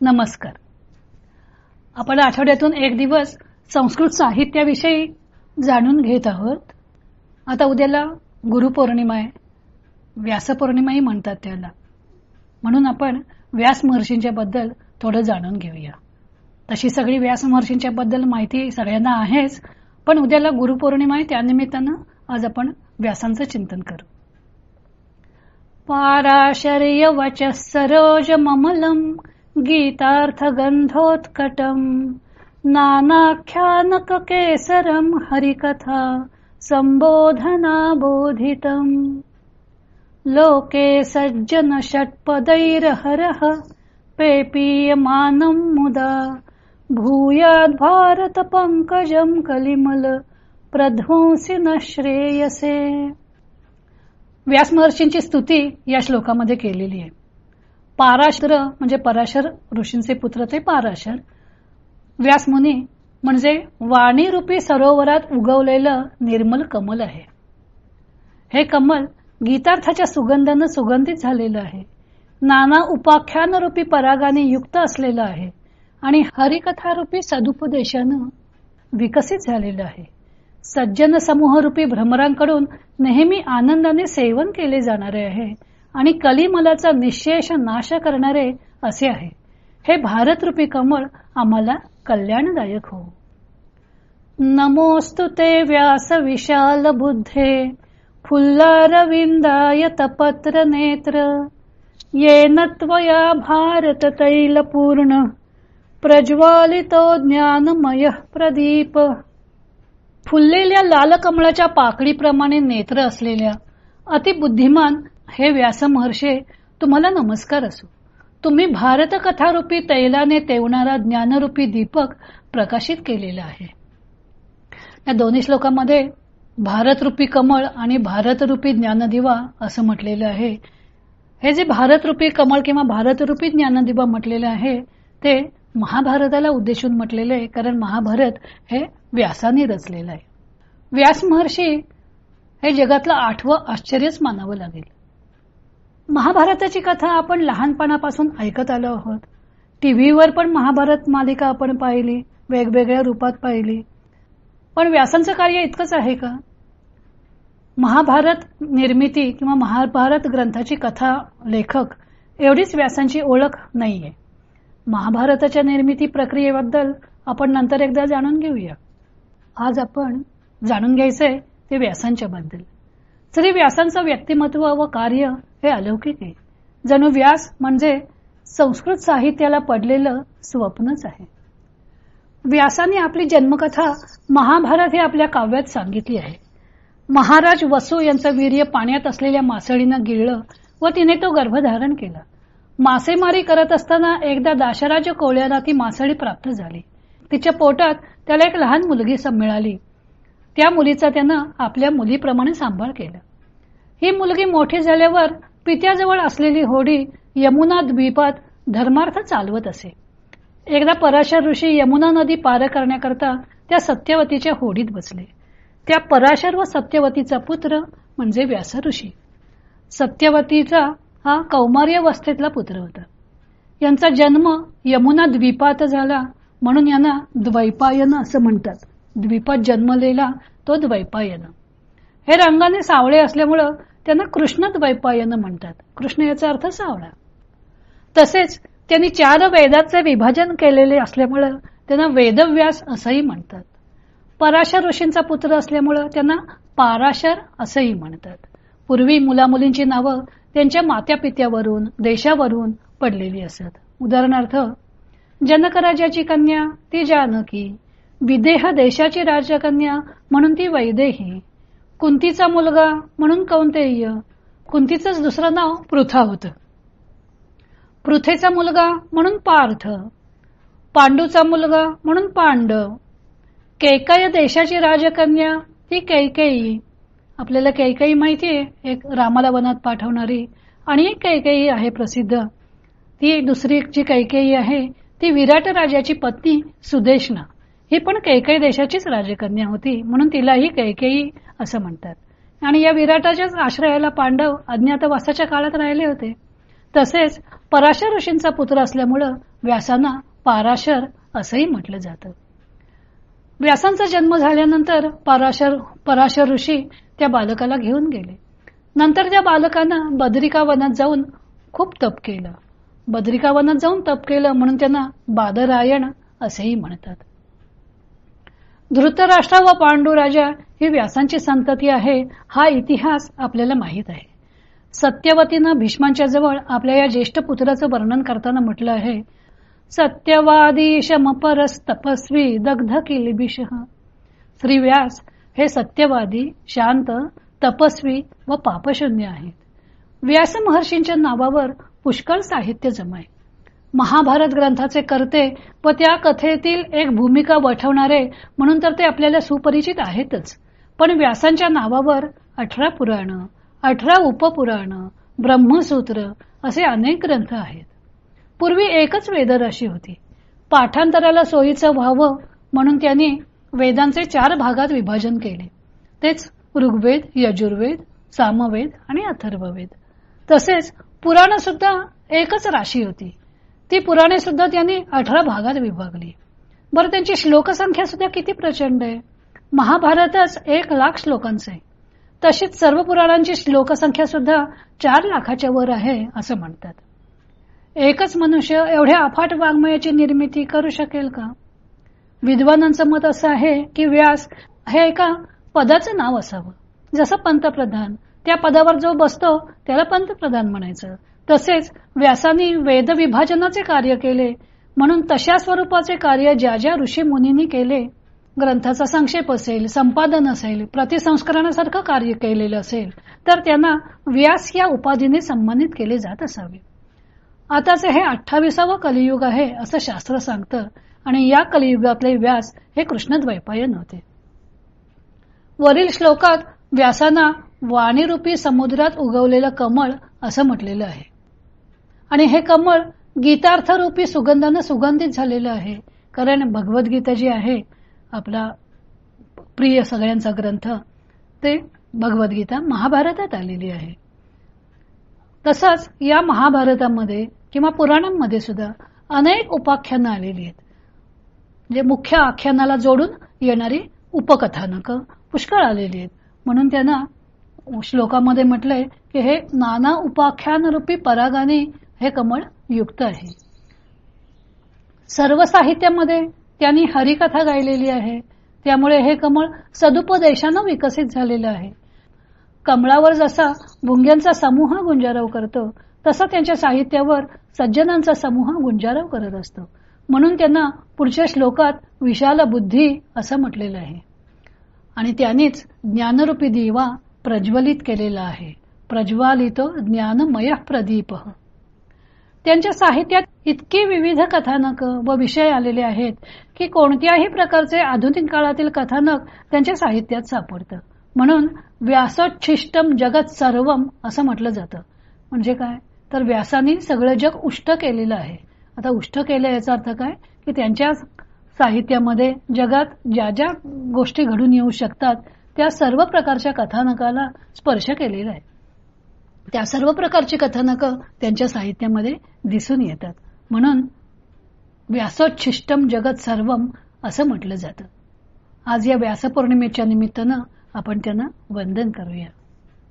नमस्कार. आपण आठवड्यातून एक दिवस संस्कृत साहित्याविषयी जाणून घेत आहोत. आता उद्याला गुरुपौर्णिमा आहे, व्यासपौर्णिमाही म्हणतात त्याला. म्हणून आपण व्यास महर्षींच्या बद्दल थोडं जाणून घेऊया. तशी सगळी व्यास महर्षींच्या बद्दल माहिती सगळ्यांना आहेच, पण उद्याला गुरुपौर्णिमा आहे, त्यानिमित्तानं आज आपण व्यासांचं चिंतन करू. पाराशर्य वचः सरोज ममलम गीतार्थ गंधोत्कटम नानाख्यानक केसरम हरिकथा संबोधना बोधितम लोके सज्जन षट्पदैर्हरः पेपीयमानं मुदा भूयाद् भारत पंकजं कलिमल प्रध्वंसिन श्रेयसे. व्यास महर्षींची स्तुती या श्लोकामध्ये केलेली आहे. पाराशर म्हणजे पराशर ऋषींचे पुत्र ते पाराशर. व्यासमुनी म्हणजे वाणी रूपी सरोवरात उगवलेलं निर्मल कमल आहे. हे कमल गीतार्थाच्या सुगंधानं सुगंधित झालेलं आहे. नाना उपाख्यान रूपी परागाने युक्त असलेलं आहे आणि हरिकथा रूपी सदुपदेशानं विकसित झालेलं आहे. सज्जन समूह रूपी भ्रमरांकडून नेहमी आनंदाने सेवन केले जाणारे आहे आणि कलिमलाचा निःशेष नाश करणारे असे आहे. हे भारत रूपी कमळ आम्हाला कल्याणदायक हो. नमोस्तु ते व्यास विशाल बुद्धे फुल्लारविंदाय तपत्र नेत्र येन त्वया भारत तैलपूर्ण प्रज्वालितो ज्ञानमय प्रदीप. फुललेल्या लाल कमळाच्या पाकळीप्रमाणे नेत्र असलेल्या अतिबुद्धिमान हे व्यास महर्षे, तुम्हाला नमस्कार असो. तुम्ही भारत कथारूपी तैलाने तेवणारा ज्ञानरूपी दीपक प्रकाशित केलेला आहे. या दोन्ही श्लोकामध्ये भारतरूपी कमळ आणि भारतरूपी ज्ञानदिवा असं म्हटलेलं आहे. हे जे भारतरूपी कमळ किंवा भारतरूपी ज्ञानदिवा म्हटलेलं आहे ते महाभारताला उद्देशून म्हटलेलं आहे, कारण महाभारत हे व्यासाने रचलेलं आहे. व्यास महर्षी हे जगातलं 8वं आश्चर्यच मानावं लागेल. महाभारताची कथा आपण लहानपणापासून ऐकत आलो आहोत. टीव्हीवर पण महाभारत मालिका आपण पाहिली, वेगवेगळ्या रूपात पाहिली. पण व्यासांचं कार्य इतकंच आहे का? महाभारत निर्मिती किंवा महाभारत ग्रंथाची कथा लेखक एवढीच व्यासांची ओळख नाहीये. महाभारताच्या निर्मिती प्रक्रियेबद्दल आपण नंतर एकदा जाणून घेऊया. आज आपण जाणून घ्यायचंय ते व्यासांच्या बद्दल. श्री व्यासांचं व्यक्तिमत्व व कार्य हे अलौकिक आहे. जणू व्यास म्हणजे संस्कृत साहित्याला पडलेलं स्वप्नच आहे. व्यासाने आपली जन्मकथा महाभारत हे आपल्या काव्यात सांगितली आहे. महाराज वसू यांचं वीर्य पाण्यात असलेल्या मासळीनं गिळलं व तिने तो गर्भधारण केला. मासेमारी करत असताना एकदा दाशराज कोळ्याला ती मासळी प्राप्त झाली. तिच्या पोटात त्याला एक लहान मुलगी मिळाली. त्या मुलीचा त्यानं आपल्या मुलीप्रमाणे सांभाळ केला. ही मुलगी मोठी झाल्यावर पित्याजवळ असलेली होडी यमुना द्वीपात धर्मार्थ चालवत असे. एकदा पराशर ऋषी यमुना नदी पार करण्याकरता त्या सत्यवतीच्या होडीत बसले. त्या पराशर व सत्यवतीचा पुत्र म्हणजे व्यास ऋषी. सत्यवतीचा हा कौमार्यावस्थेतला पुत्र होता. यांचा जन्म यमुना द्वीपात झाला म्हणून यांना द्वैपायन असं म्हणतात. द्वीपात जन्मलेला तो द्वैपायन. हे रंगाने सावळे असल्यामुळं त्यांना कृष्ण द्वैपायन म्हणतात. कृष्ण याचा अर्थ सावळा. तसेच त्यांनी 4 वेदाचे विभाजन केलेले असल्यामुळं त्यांना वेदव्यास असंही म्हणतात. पराशर ऋषींचा पुत्र असल्यामुळं त्यांना पाराशर असंही म्हणतात. पूर्वी मुलामुलींची नावं त्यांच्या मात्यापित्यावरून देशावरून पडलेली असत. उदाहरणार्थ जनकराजाची कन्या ती जानकी, विदेह देशाची राजकन्या म्हणून ती वैदेही, कुंतीचा मुलगा म्हणून कौंतेय. कुंतीचंच दुसरं नाव पृथा होतं. पृथेचा मुलगा म्हणून पार्थ, पांडूचा मुलगा म्हणून पांडव. कैकय देशाची राजकन्या ती कैकेयी. आपल्याला कैकेयी माहितीये, एक रामाला वनात पाठवणारी. आणि एक कैकेयी आहे प्रसिद्ध. ती दुसरी जी कैकेयी आहे ती विराट राजाची पत्नी सुदेशना. ही पण कैकेयी देशाचीच राजकन्या होती म्हणून तिलाही कैकेयी असं म्हणतात. आणि या विराटाच्याच आश्रयाला पांडव अज्ञातवासाच्या काळात राहिले होते. तसेच पराशर ऋषींचा पुत्र असल्यामुळं व्यासांना पाराशर असंही म्हटलं जातं. व्यासांचा जन्म झाल्यानंतर पराशर ऋषी त्या बालकाला घेऊन गेले. नंतर त्या बालकानं बदरिका वनात जाऊन खूप तप केलं. बदरिका वनात जाऊन तप केलं म्हणून त्यांना बादरायण असेही म्हणतात. धृतराष्ट्र व पांडू राजा ही व्यासांची संतती आहे हा इतिहास आपल्याला माहीत आहे. सत्यवतीनं भीष्मांच्या जवळ आपल्या या ज्येष्ठ पुत्राचं वर्णन करताना म्हटलं आहे, सत्यवादी शमपरस तपस्वी दग्ध किलबिषः. श्री व्यास हे सत्यवादी, शांत, तपस्वी व पापशून्य आहेत. व्यास महर्षींच्या नावावर पुष्कळ साहित्य जमाय. महाभारत ग्रंथाचे कर्ते व त्या कथेतील एक भूमिका वठवणारे म्हणून तर ते आपल्याला सुपरिचित आहेतच. पण व्यासांच्या नावावर 18 पुराण, 18 उपपुराण, ब्रह्मसूत्र असे अनेक ग्रंथ आहेत. पूर्वी एकच वेदराशी होती. पाठांतराला सोयीचं व्हावं म्हणून त्यांनी वेदांचे 4 भागात विभाजन केले. तेच ऋग्वेद, यजुर्वेद, सामवेद आणि अथर्ववेद. तसेच पुराण सुद्धा एकच राशी होती. ती पुराणे सुद्धा त्यांनी 18 भागात विभागली. बरं, त्यांची श्लोकसंख्या सुद्धा किती प्रचंड आहे. महाभारतच 1,00,000 श्लोकांचे. तशीच सर्व पुराणांची श्लोकसंख्या सुद्धा 4 लाखाच्या वर आहे असं म्हणतात. एकच मनुष्य एवढ्या अफाट वाङ्मयाची निर्मिती करू शकेल का? विद्वानांचं मत असं आहे की व्यास हे एका पदाचं नाव असावं. जसं पंतप्रधान, त्या पदावर जो बसतो त्याला पंतप्रधान म्हणायचं. तसेच व्यासांनी वेद विभाजनाचे कार्य केले म्हणून तशा स्वरूपाचे कार्य ज्या ज्या ऋषी मुनींनी केले, ग्रंथाचा संक्षेप असेल, संपादन असेल, प्रतिसंस्करणासारखं कार्य केलेलं असेल तर त्यांना व्यास या उपाधीने सन्मानित केले जात असावे. आताचे हे 28वे कलियुग आहे असं शास्त्र सांगतं आणि या कलियुगातले व्यास हे कृष्णद्वैपायन होते. वरील श्लोकात व्यासांना वाणीरूपी समुद्रात उगवलेलं कमळ असं म्हटलेलं आहे आणि हे कमळ गीतार्थरूपी सुगंधानं सुगंधित झालेलं आहे. कारण भगवद्गीता जी आहे, आपला प्रिय सगळ्यांचा ग्रंथ, ते भगवद्गीता महाभारतात आलेली आहे. तसंच या महाभारतामध्ये किंवा पुराणांमध्ये सुद्धा अनेक उपाख्यानं आलेली आहेत. म्हणजे मुख्य आख्यानाला जोडून येणारी उपकथानकं पुष्कळ आलेली आहेत. म्हणून त्यांना श्लोकामध्ये म्हटलंय की हे नाना उपाख्यान रूपी परागाने हे कमळ युक्त आहे. सर्व साहित्यामध्ये त्यांनी हरिकथा गायलेली आहे. त्यामुळे हे कमळ सदुपदेशानं विकसित झालेलं आहे. कमळावर जसा भुंग्यांचा समूह गुंजारव करतो तसा त्यांच्या साहित्यावर सज्जनांचा समूह गुंजारव करत असतो. म्हणून त्यांना पुढच्या श्लोकात विशाल बुद्धी असं म्हटलेलं आहे. आणि त्यांनीच ज्ञानरूपी दिवा प्रज्वलित केलेला आहे. प्रज्वालितो ज्ञानमय प्रदीप. त्यांच्या साहित्यात इतकी विविध कथानक व विषय आलेले आहेत की कोणत्याही प्रकारचे आधुनिक काळातील कथानक त्यांच्या साहित्यात सापडतं. म्हणून व्यासोच्छिष्टम जगत सर्वम असं म्हटलं जातं. म्हणजे काय तर व्यासांनी सगळं जग उष्ट केलेलं आहे. आता उष्ट केलं याचा अर्थ काय की त्यांच्या साहित्यामध्ये जगात ज्या ज्या गोष्टी घडून येऊ शकतात त्या सर्व प्रकारच्या कथानकाला स्पर्श केलेला आहे. त्या सर्व प्रकारची कथानकं त्यांच्या साहित्यामध्ये दिसून येतात. म्हणून व्यासोच्छिष्टम जगत सर्वम असं म्हटलं जातं. आज या व्यासपौर्णिमेच्या निमित्तानं आपण त्यांना वंदन करूया.